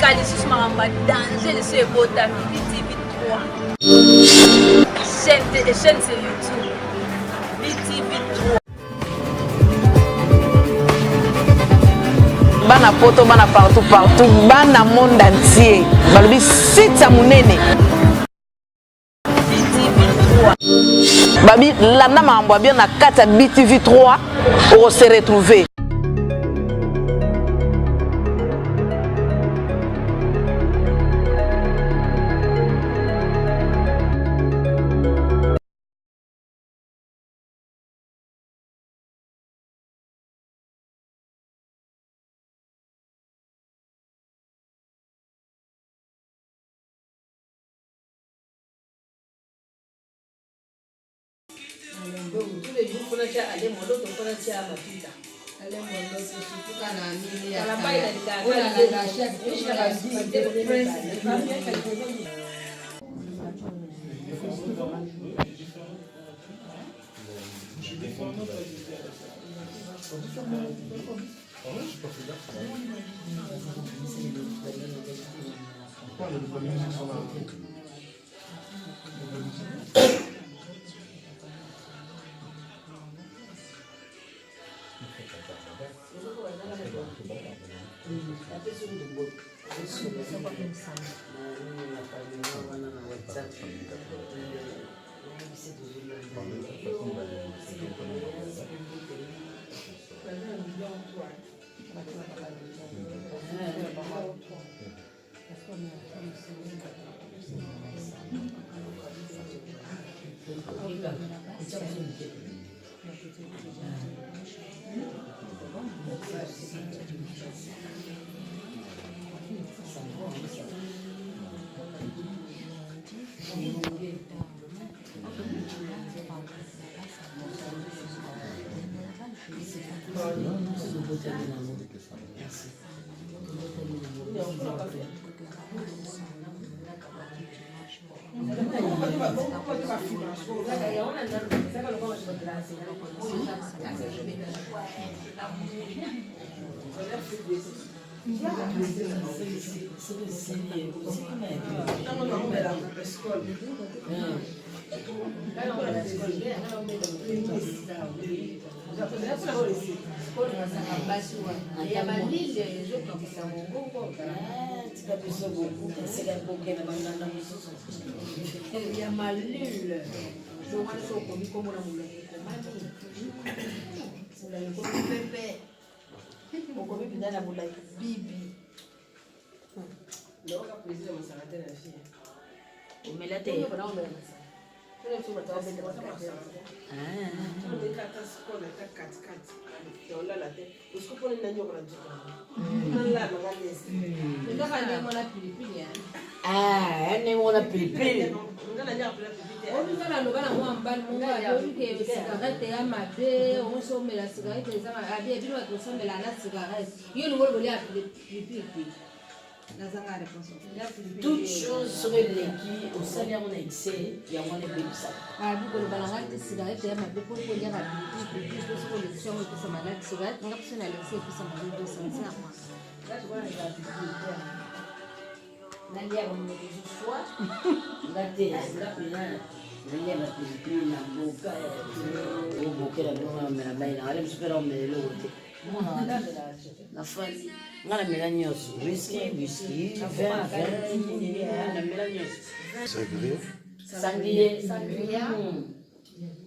Kalisus Maramba, danger de ce bota BTV 3. Chaîne sur YouTube. BTV 3. Bana poto, bana partout, bana monde entier. Balobi site sa munene. BTV 3. Babi, landa mambo bien na kata BTV 3, on se retrouver. Tous les jours, il faut aller mon autre, il faut aller à ma fille. Allez mon autre, surtout quand la mine est à la baille, on a la chef, je vais la toutes choses seraient liées au salaire on a excès et on a des ça. Ah, vous le balancer cigarette et ma pour dire à plus pour les gens qui sont malades cigarette, on a besoin d'aller laisser plus en plus de sincère. Là je vois les activités. Nalia on me dit soit la thèse là puis là Nalia va plus la boca au boca la blonde mais la baille là elle se fait on met l'autre. La famille. On a la mélaniose, whisky, vin, la mélaniose. Sanglier.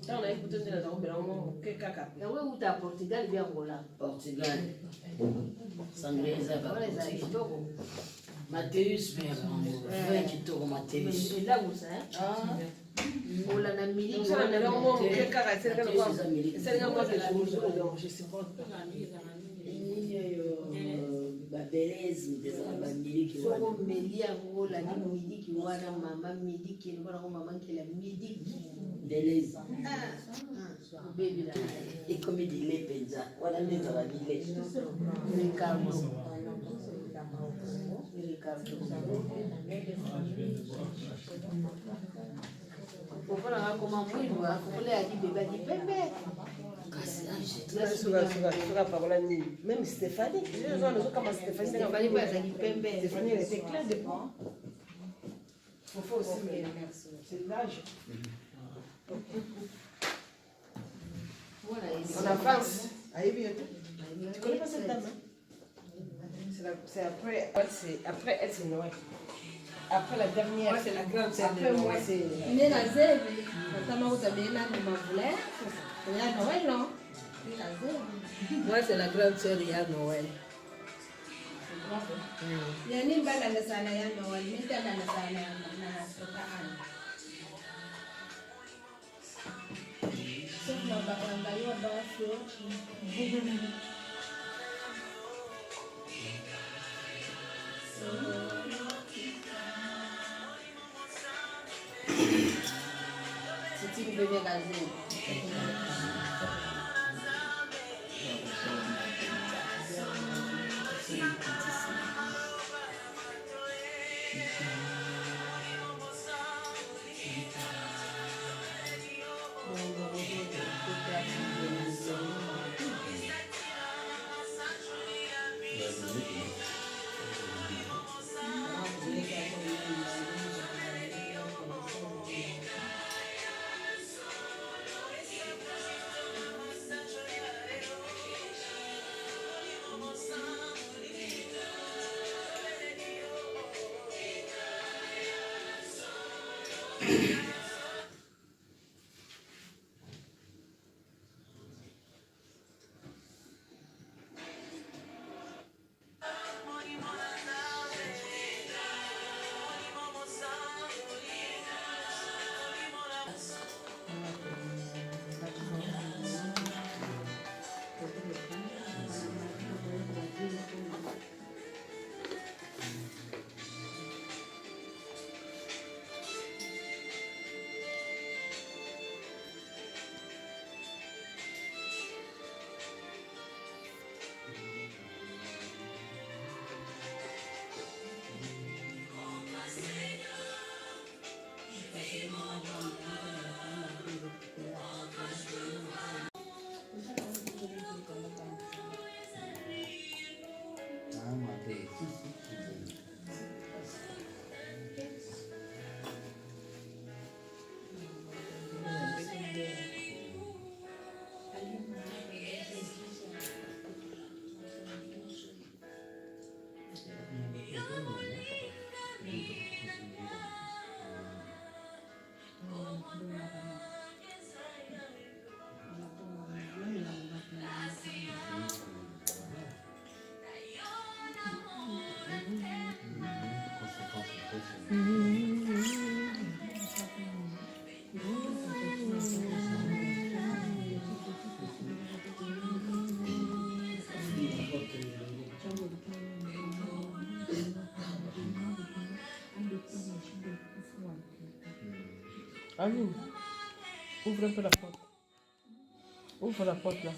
Là, on a écouté de la dame, mais on a caca. Là, où tu as Portugal, bien Angola. Portugal. Sanglier, ça va. Mathéus, mais vin qui tourne Mathéus. C'est là où ça, hein? On l'a mis. On l'a mis. Beleza, miliki soko melia ngola ni miliki wana mama miliki ngona ko mama kila miliki beleza baby la et comme il est penza wala ndio la bile Ricardo Pour la comment moi il va couler à dit bébé dit bébé soka parola nini même Stéphanie kama Stéphanie elle était claire de moi faut aussi c'est l'âge Voilà, en avance tu connais pas cette dame c'est après elle c'est Noël après la dernière moi c'est la grande après moi c'est mais la zèbre kama utabena ni mavule ya Noël non Moi, c'est la grande sœur de Noël. yani mbala na sana ya Noël mitala na sana na sotaan sauf na baangalia basi Siti mbebe gazini Amine, ouvre un peu la porte. Ouvre la porte là.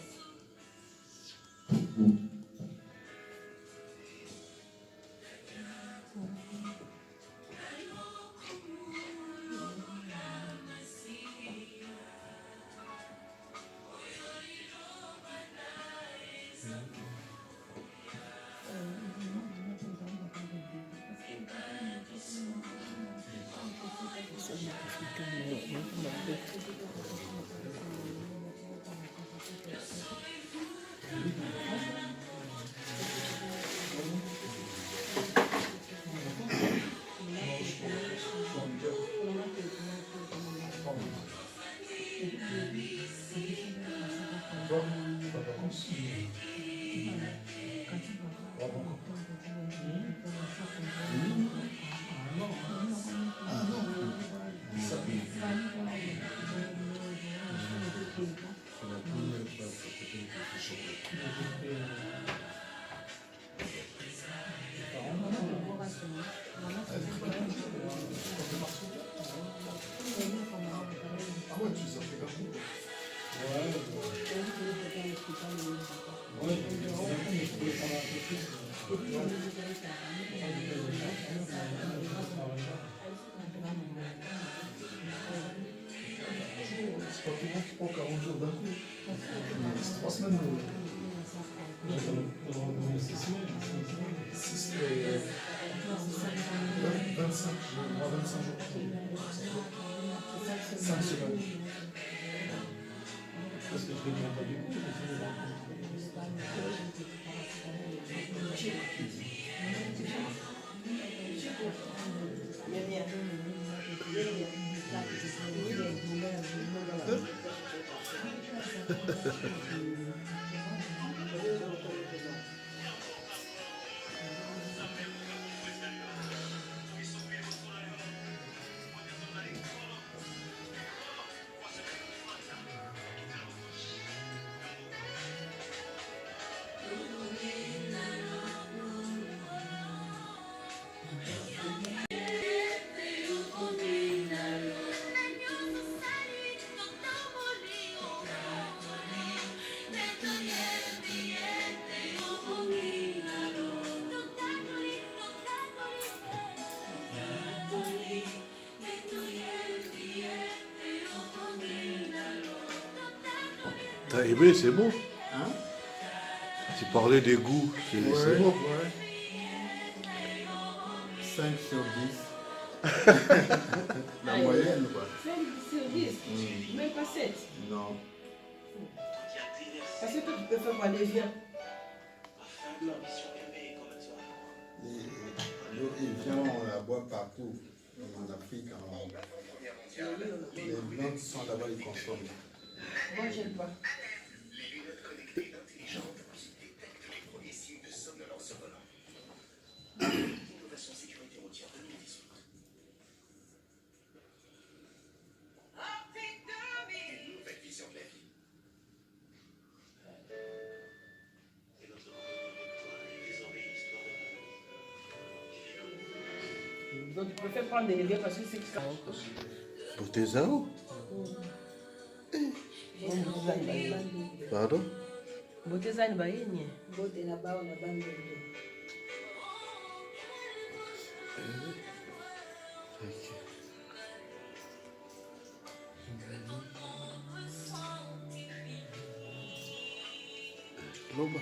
T'as aimé, c'est bon. Hein? Tu parlais des goûts, c'est bon. Ouais. 5 sur 10. La moyenne, quoi. 5 sur 10, même pas 7. Non. Parce que toi, tu peux faire quoi, des viands? L'eau et viande, on la boit partout. En Afrique, les Blancs sont là-bas, ils consomment. Moi, j'aime pas. Donc, tu préfères prendre des rivières parce que c'est ça. Pour tes arômes. Pardon? Beauté ça, il va y aller. Bote na bao na bandende. Loba.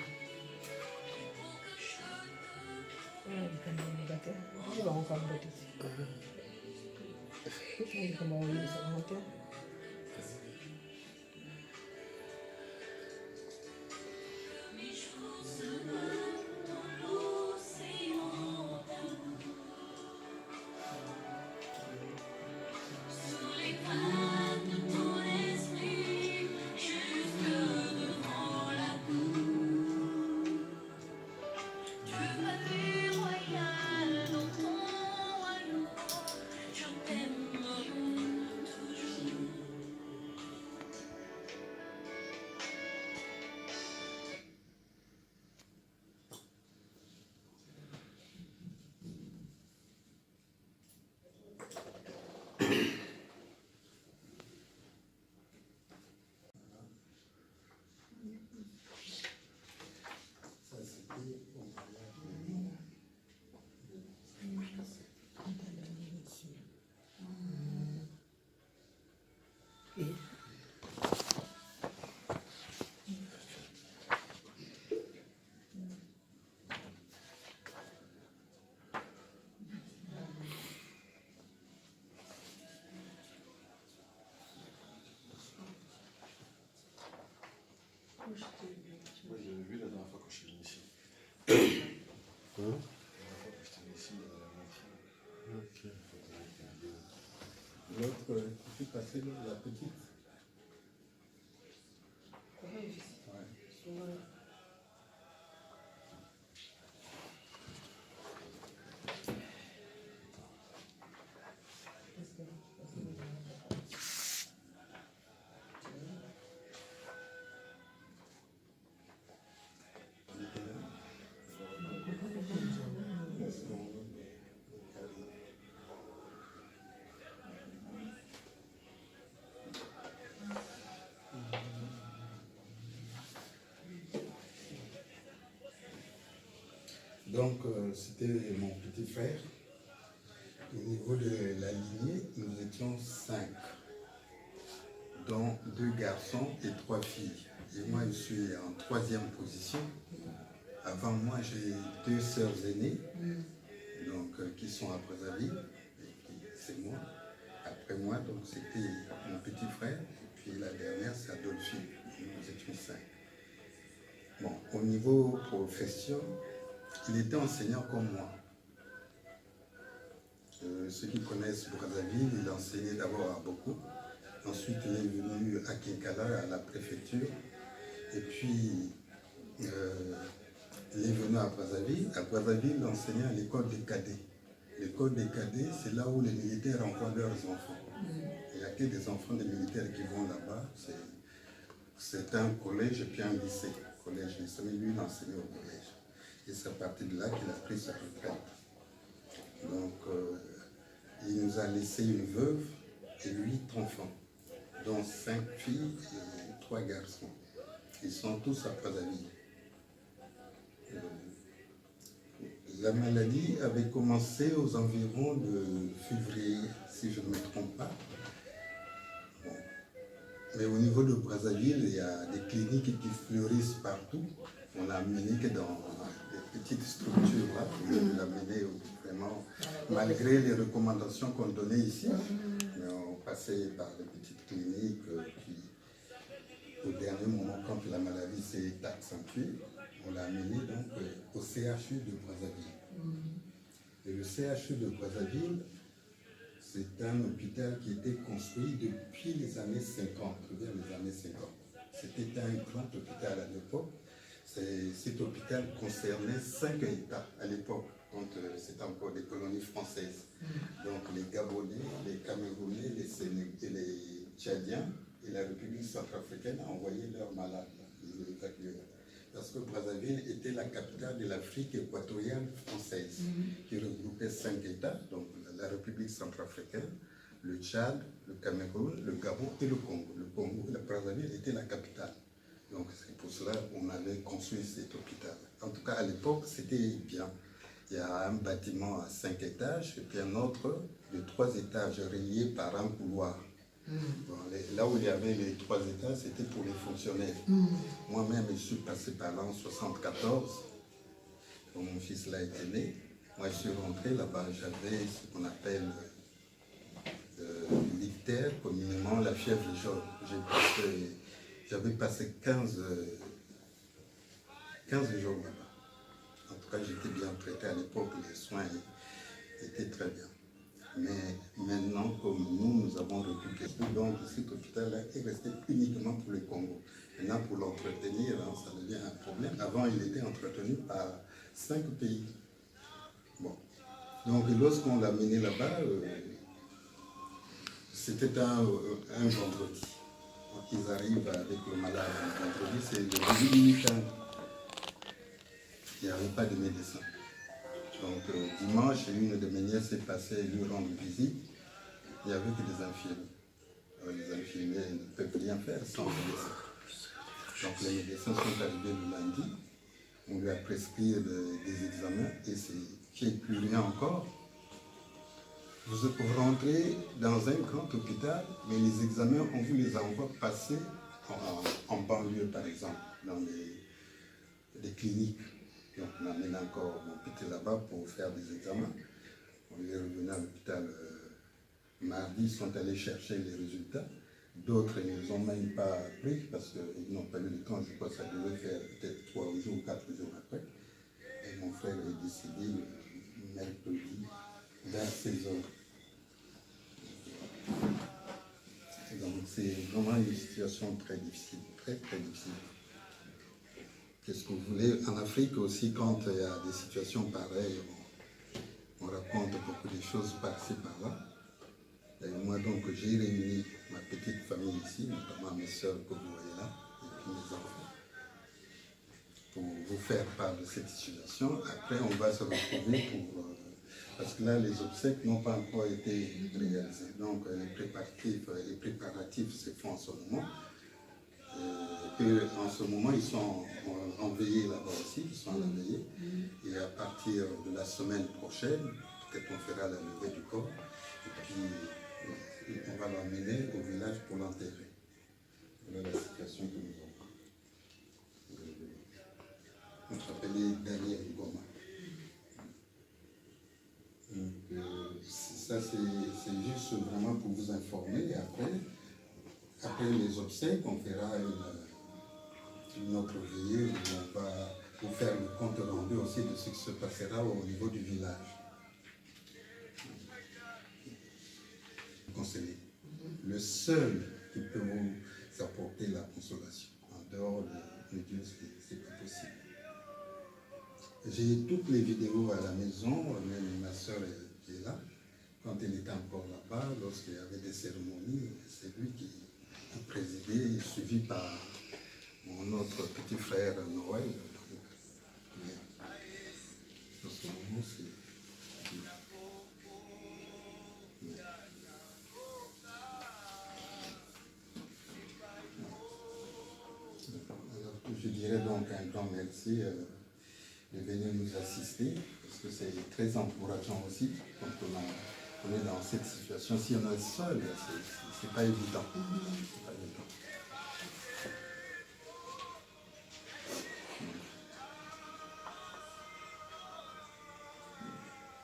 Moi, j'ai vu la dernière fois quand je suis venu ici. Hein? La dernière fois que je suis venu ici, il y avait la moitié. L'autre, tu fais passer la petite. Ouais. Donc, c'était mon petit frère. Au niveau de la lignée, nous étions 5, dont 2 garçons et 3 filles. Et moi, je suis en 3e position. Avant moi, j'ai 2 sœurs aînées, donc, qui sont à Brazzaville, et puis c'est moi. Après moi, donc c'était mon petit frère, et puis la dernière, c'est Adolphine. Nous étions 5. Bon, au niveau profession, il était enseignant comme moi. Ceux qui connaissent Brazzaville, il enseignait d'abord à Boko. Ensuite, il est venu à Kinkala, à la préfecture. Et puis, il est venu à Brazzaville. À Brazzaville, il enseignait à l'école des cadets. L'école des cadets, c'est là où les militaires envoient leurs enfants. Il n'y a que des enfants des militaires qui vont là-bas. C'est un collège et puis un lycée. Collège, lycée, mais lui, il enseignait au collège. Et c'est à partir de là qu'il a pris sa retraite. Donc, il nous a laissé une veuve et 8 enfants, dont 5 filles et 3 garçons. Ils sont tous à Brazzaville. La maladie avait commencé aux environs de février, si je ne me trompe pas. Bon. Mais au niveau de Brazzaville, il y a des cliniques qui fleurissent partout. On l'a amené que dans des petites structures là. On l'a amené vraiment, malgré les recommandations qu'on donnait ici. Mais on passait par des petites cliniques qui, au dernier moment, quand la maladie s'est accentuée, on l'a amené donc au CHU de Brazzaville. Et le CHU de Brazzaville, c'est un hôpital qui était construit depuis les années 50, vers les années 50. C'était un grand hôpital à l'époque. Cet hôpital concernait 5 États à l'époque, quand c'était encore des colonies françaises. Donc les Gabonais, les Camerounais, les Sénégalais, les Tchadiens et la République centrafricaine a envoyé leurs malades, les évacués. Parce que Brazzaville était la capitale de l'Afrique équatoriale française, qui regroupait 5 États, donc la République centrafricaine, le Tchad, le Cameroun, le Gabon et le Congo. Le Congo, la Brazzaville était la capitale. Donc c'est pour cela qu'on avait construit cet hôpital. En tout cas, à l'époque, c'était bien. Il y a un bâtiment à 5 étages et puis un autre de 3 étages relié par un couloir. Bon, là où il y avait les 3 étages, c'était pour les fonctionnaires. Moi-même, je suis passé par là en 1974, quand mon fils là était né. Moi, je suis rentré là-bas, j'avais ce qu'on appelle l'ictère, communément la fièvre jaune. J'avais passé 15 jours là-bas. En tout cas, j'étais bien traité à l'époque, les soins étaient très bien. Mais maintenant, comme nous avons récupéré, donc cet hôpital-là est resté uniquement pour le Congo. Maintenant, pour l'entretenir, ça devient un problème. Avant, il était entretenu par 5 pays. Bon. Donc, lorsqu'on l'a mené là-bas, c'était un vendredi. Donc, ils arrivent avec le malade un vendredi, c'est le week-end. Il n'y avait pas de médecin. Donc dimanche, une de mes nièces est passée lui rendre visite. Il n'y avait que des infirmiers. Les infirmiers ne peuvent rien faire sans médecin. Donc les médecins sont arrivés le lundi. On lui a prescrit des examens et c'est qui est plus rien encore. Vous rentrez dans un grand hôpital, mais les examens, on vous les envoie passer en banlieue, par exemple, dans des cliniques. Donc on amène encore mon petit là-bas pour faire des examens. On est revenu à l'hôpital mardi, ils sont allés chercher les résultats. D'autres ne les ont même pas pris parce qu'ils n'ont pas eu le temps. Je crois que ça devait faire peut-être 3 jours ou 4 jours après. Et mon frère est décédé mercredi vers 16 heures. Donc c'est vraiment une situation très difficile, très très difficile. Qu'est-ce que vous voulez? En Afrique aussi, quand il y a des situations pareilles, on raconte beaucoup de choses par-ci, par-là. Et moi, donc, j'ai réuni ma petite famille ici, notamment mes soeurs que vous voyez là, et puis mes enfants, pour vous faire part de cette situation. Après, on va se retrouver pour... parce que là, les obsèques n'ont pas encore été réalisés. Donc, les préparatifs se font en ce moment. En ce moment, ils sont en veillée là-bas aussi, ils sont à la veillée. Et à partir de la semaine prochaine, peut-être on fera la levée du corps. Et puis, on va l'emmener au village pour l'enterrer. Voilà la situation que nous avons. notre appelé Daniel Ngoma. Ça, c'est juste vraiment pour vous informer. Et après les obsèques, on fera une autre veillée où on va vous faire le compte rendu aussi de ce qui se passera au niveau du village. Conseiller, le seul qui peut vous apporter la consolation, en dehors de Dieu, c'est pas possible. J'ai toutes les vidéos à la maison, même ma soeur est là. Quand elle était encore là-bas, lorsqu'il y avait des cérémonies, c'est lui qui a présidé, suivi par mon autre petit frère Noël. En ce moment, c'est... Je dirais donc un grand merci de venir nous assister, parce que c'est très encourageant aussi quand on est dans cette situation. Si on est seul, c'est pas évident. C'est pas évident.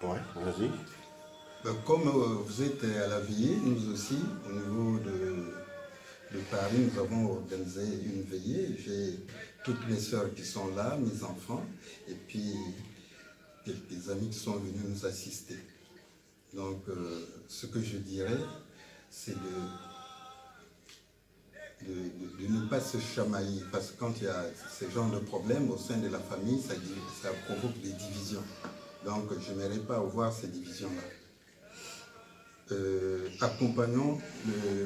Ouais, vas-y. Comme vous êtes à la veillée, nous aussi, au niveau de Paris, nous avons organisé une veillée. J'ai toutes mes soeurs qui sont là, mes enfants, et puis quelques amis qui sont venus nous assister. Donc, ce que je dirais, c'est de ne pas se chamailler, parce que quand il y a ce genre de problèmes au sein de la famille, ça provoque des divisions. Donc, je n'aimerais pas voir ces divisions-là. Accompagnons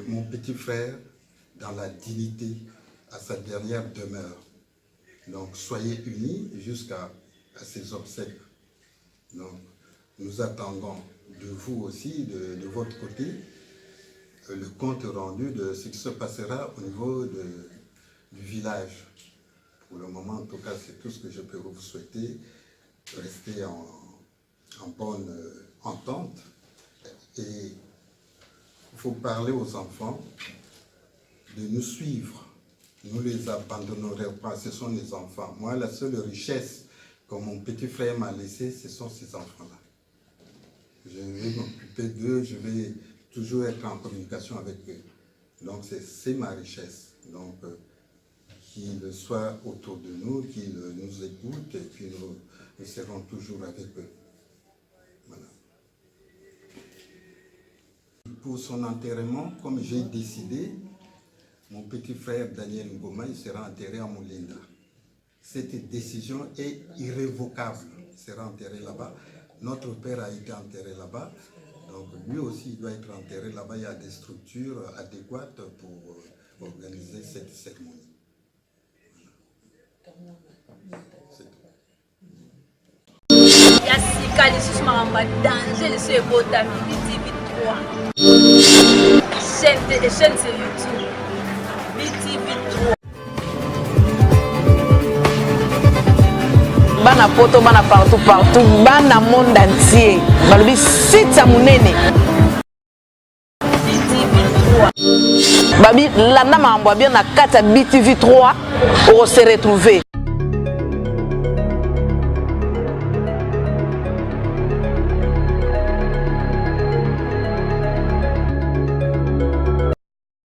mon petit frère dans la dignité à sa dernière demeure. Donc, soyez unis jusqu'à ses obsèques. Donc, nous attendons de vous aussi, de votre côté, le compte rendu de ce qui se passera au niveau du village. Pour le moment, en tout cas, c'est tout ce que je peux vous souhaiter. Rester en bonne entente. Et il faut parler aux enfants de nous suivre. Nous ne les abandonnerons pas, ce sont les enfants. Moi, la seule richesse que mon petit frère m'a laissée, ce sont ces enfants-là. Je vais m'occuper d'eux, je vais toujours être en communication avec eux. Donc, c'est ma richesse. Donc, qu'ils soient autour de nous, qu'ils nous écoutent, et puis nous serons toujours avec eux. Voilà. Pour son enterrement, comme j'ai décidé, mon petit frère Daniel Ngoma, il sera enterré à Moulinda. Cette décision est irrévocable. Il sera enterré là-bas. Notre père a été enterré là-bas. Donc lui aussi, il doit être enterré là-bas. Il y a des structures adéquates pour organiser cette cérémonie. Yassika, les sous maramba danger, les sous botami, BTV3. Chaîne sur YouTube. BTV3. Bana poto, bana partout, bana monde entier. Balobi sita munene. BTV3. Babi, landa mambo bien na kata BTV3, on se retrouver.